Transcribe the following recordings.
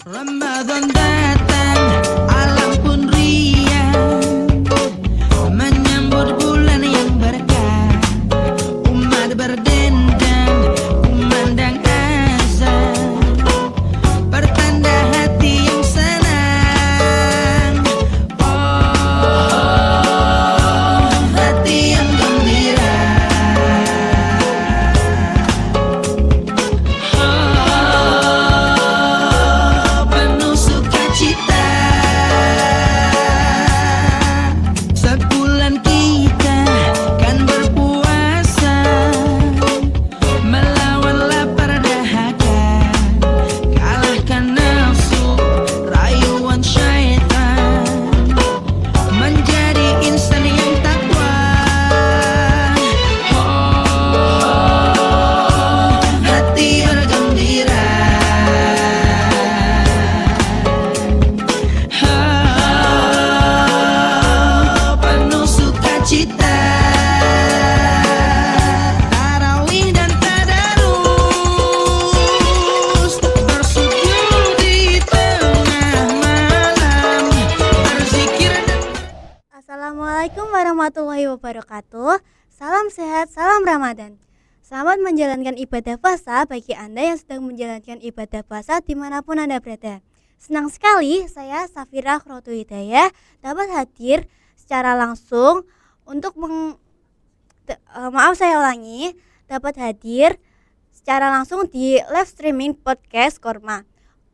Ramadan datang, alam pun riang, menyambut bulan yang berkah. Umat berdendang, kumandang azan, pertanda hati yang senang. Oh, hati yang gembira. Oh, penuh sukacita. Sebulan kita kan berpuasa, melawan lapar dahaga, kalahkan nafsu, rayuan syaitan, menjadi insan yang takwa. Oh, hati bergembira. Oh, penuh sukacita. Tarawih dan tadarus, bersujud di tengah malam, berzikir dan Assalamualaikum warahmatullahi wabarakatuh. Salam sehat, salam Ramadan. Selamat menjalankan ibadah puasa bagi Anda yang sedang menjalankan ibadah puasa dimanapun Anda berada. Senang sekali saya Safira Khrotu Hidayah dapat hadir secara langsung untuk dapat hadir secara langsung di live streaming podcast Korma.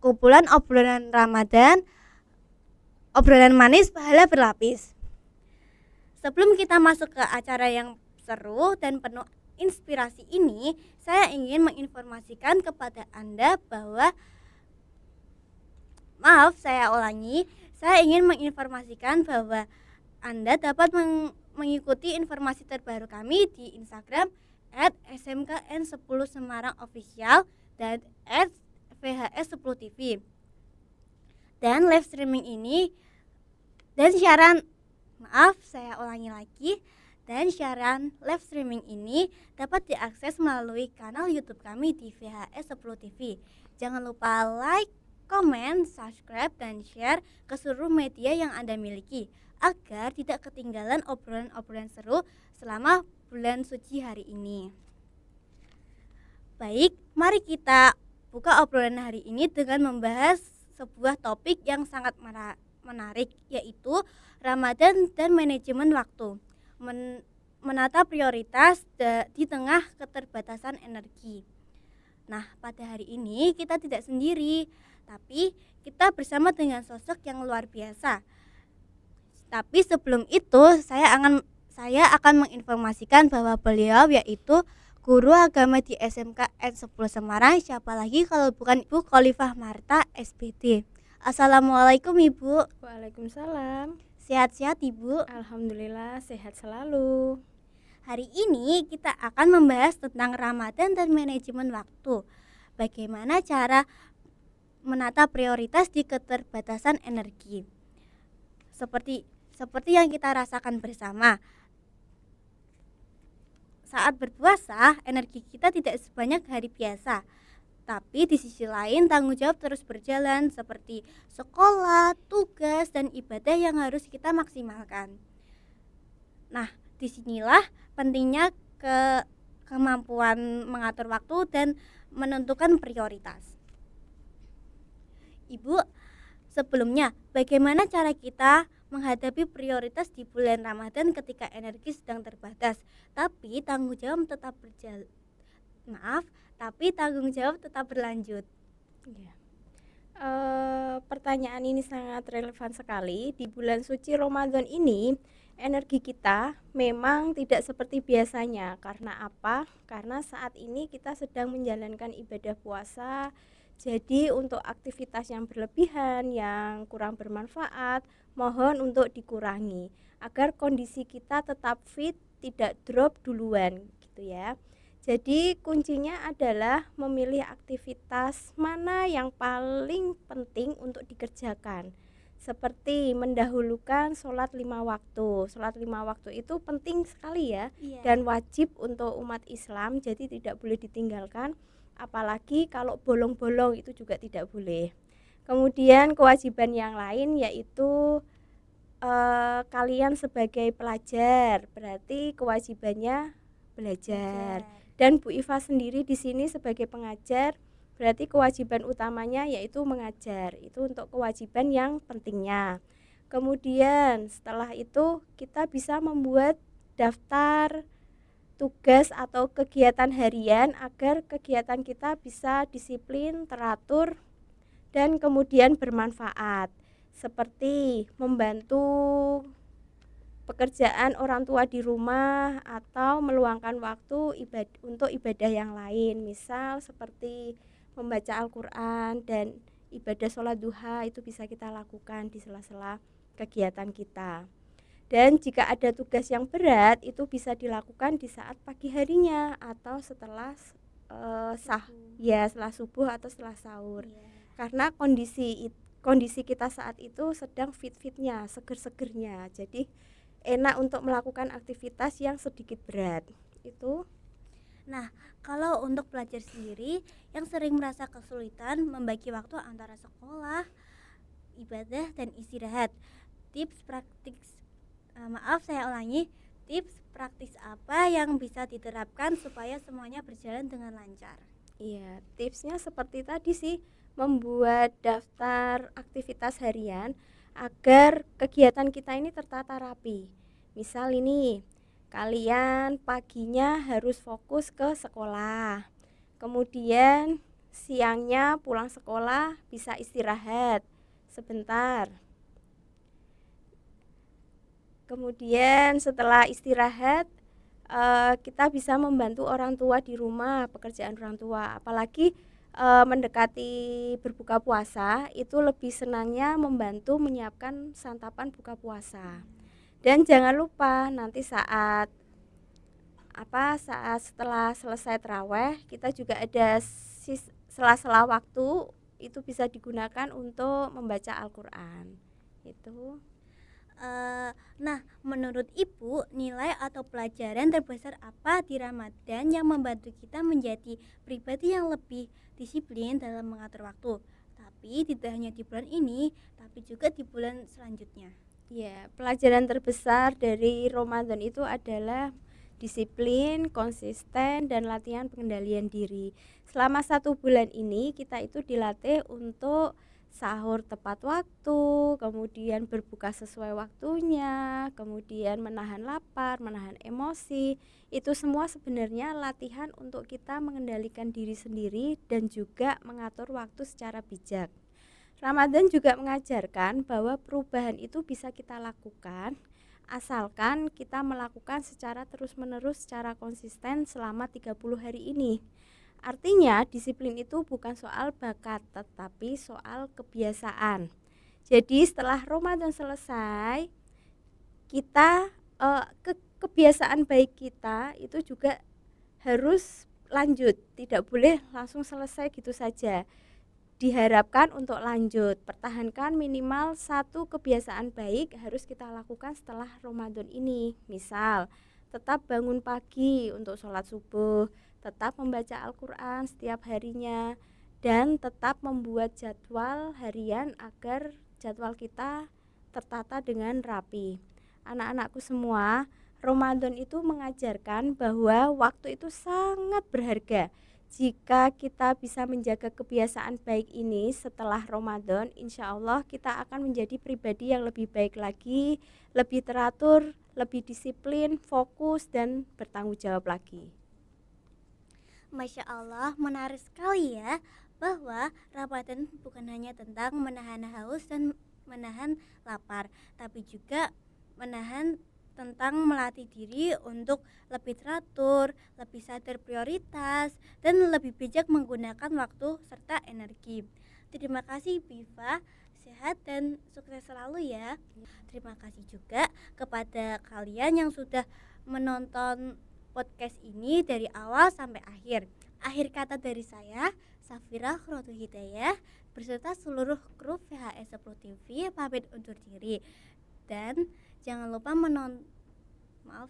Kumpulan obrolan Ramadan, obrolan manis pahala berlapis. Sebelum kita masuk ke acara yang seru dan penuh inspirasi ini, saya ingin menginformasikan kepada Anda bahwa saya ingin menginformasikan bahwa Anda dapat mengikuti informasi terbaru kami di Instagram @smkn10 Semarang Official dan @vhs10tv. Dan live streaming ini dan siaran live streaming ini dapat diakses melalui kanal YouTube kami di VHS10 TV. Jangan lupa like, komen, subscribe, dan share ke seluruh media yang Anda miliki agar tidak ketinggalan obrolan-obrolan seru selama bulan suci hari ini. Baik, mari kita buka obrolan hari ini dengan membahas sebuah topik yang sangat menarik, yaitu Ramadan dan manajemen waktu. Menata prioritas di tengah keterbatasan energi. Nah, pada hari ini kita tidak sendiri, tapi kita bersama dengan sosok yang luar biasa. Tapi sebelum itu saya akan menginformasikan bahwa beliau yaitu guru agama di SMK N10 Semarang, siapa lagi kalau bukan Ibu Khalifah Marta SPT. Assalamualaikum Ibu. Waalaikumsalam. Sehat-sehat Ibu? Alhamdulillah sehat selalu. Hari ini kita akan membahas tentang Ramadan dan manajemen waktu. Bagaimana cara menata prioritas di keterbatasan energi. Seperti yang kita rasakan bersama. Saat berpuasa, energi kita tidak sebanyak hari biasa. Tapi di sisi lain tanggung jawab terus berjalan seperti sekolah, tugas, dan ibadah yang harus kita maksimalkan. Nah, disinilah pentingnya kemampuan mengatur waktu dan menentukan prioritas. Ibu, sebelumnya bagaimana cara kita menghadapi prioritas di bulan Ramadan ketika energi sedang terbatas, tapi tanggung jawab tetap berlanjut. Ya. Pertanyaan ini sangat relevan sekali. Di bulan suci Ramadan ini, energi kita memang tidak seperti biasanya. Karena apa? Karena saat ini kita sedang menjalankan ibadah puasa. Jadi untuk aktivitas yang berlebihan, yang kurang bermanfaat, mohon untuk dikurangi agar kondisi kita tetap fit, tidak drop duluan gitu ya. Jadi kuncinya adalah memilih aktivitas mana yang paling penting untuk dikerjakan. Seperti mendahulukan sholat 5 waktu. Sholat 5 waktu itu penting sekali ya, dan wajib untuk umat Islam, jadi tidak boleh ditinggalkan. Apalagi kalau bolong-bolong itu juga tidak boleh. Kemudian kewajiban yang lain yaitu kalian sebagai pelajar, berarti kewajibannya belajar. Dan Bu Iva sendiri di sini sebagai pengajar, berarti kewajiban utamanya yaitu mengajar. Itu untuk kewajiban yang pentingnya. Kemudian setelah itu kita bisa membuat daftar tugas atau kegiatan harian agar kegiatan kita bisa disiplin, teratur, dan kemudian bermanfaat. Seperti membantu pekerjaan orang tua di rumah atau meluangkan waktu untuk ibadah yang lain, misal seperti membaca Al-Quran dan ibadah sholat duha itu bisa kita lakukan di sela-sela kegiatan kita. Dan jika ada tugas yang berat itu bisa dilakukan di saat pagi harinya atau setelah setelah subuh atau setelah sahur. Karena kondisi kita saat itu sedang fit-fitnya, seger-segernya. Jadi enak untuk melakukan aktivitas yang sedikit berat. Itu. Nah, kalau untuk pelajar sendiri yang sering merasa kesulitan membagi waktu antara sekolah, ibadah, dan istirahat, tips praktis tips praktis apa yang bisa diterapkan supaya semuanya berjalan dengan lancar? Iya, tipsnya seperti tadi sih, membuat daftar aktivitas harian agar kegiatan kita ini tertata rapi. Misal ini, kalian paginya harus fokus ke sekolah. Kemudian siangnya pulang sekolah bisa istirahat sebentar. Kemudian setelah istirahat kita bisa membantu orang tua di rumah, pekerjaan orang tua. Apalagi mendekati berbuka puasa, itu lebih senangnya membantu menyiapkan santapan buka puasa. Dan jangan lupa nanti saat setelah selesai tarawih, kita juga ada sela-sela waktu itu bisa digunakan untuk membaca Al-Quran. Itu. Nah, menurut Ibu, nilai atau pelajaran terbesar apa di Ramadan yang membantu kita menjadi pribadi yang lebih disiplin dalam mengatur waktu? Tapi tidak hanya di bulan ini, tapi juga di bulan selanjutnya. Ya, pelajaran terbesar dari Ramadan itu adalah disiplin, konsisten, dan latihan pengendalian diri. Selama 1 bulan ini kita itu dilatih untuk sahur tepat waktu, kemudian berbuka sesuai waktunya, kemudian menahan lapar, menahan emosi. Itu semua sebenarnya latihan untuk kita mengendalikan diri sendiri dan juga mengatur waktu secara bijak. Ramadan juga mengajarkan bahwa perubahan itu bisa kita lakukan asalkan kita melakukan secara terus-menerus secara konsisten selama 30 hari ini. Artinya disiplin itu bukan soal bakat tetapi soal kebiasaan. Jadi setelah Ramadan selesai, kita kebiasaan baik kita itu juga harus lanjut, tidak boleh langsung selesai gitu saja. Diharapkan untuk lanjut, pertahankan minimal 1 kebiasaan baik harus kita lakukan setelah Ramadan ini. Misal, tetap bangun pagi untuk sholat subuh, tetap membaca Al-Quran setiap harinya, dan tetap membuat jadwal harian agar jadwal kita tertata dengan rapi. Anak-anakku semua, Ramadan itu mengajarkan bahwa waktu itu sangat berharga. Jika kita bisa menjaga kebiasaan baik ini setelah Ramadan, insya Allah kita akan menjadi pribadi yang lebih baik lagi, lebih teratur, lebih disiplin, fokus, dan bertanggung jawab lagi. Masya Allah, menarik sekali ya, bahwa Ramadan bukan hanya tentang menahan haus dan menahan lapar, tapi juga menahan tentang melatih diri untuk lebih teratur, lebih sadar prioritas, dan lebih bijak menggunakan waktu serta energi. Terima kasih Biva, sehat dan sukses selalu ya. Terima kasih juga kepada kalian yang sudah menonton podcast ini dari awal sampai akhir. Akhir kata dari saya, Safira Khrotul Hidayah, beserta seluruh kru VHS 10 TV pamit undur diri. Dan jangan lupa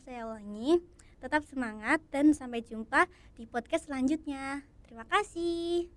saya ulangi, tetap semangat dan sampai jumpa di podcast selanjutnya. Terima kasih.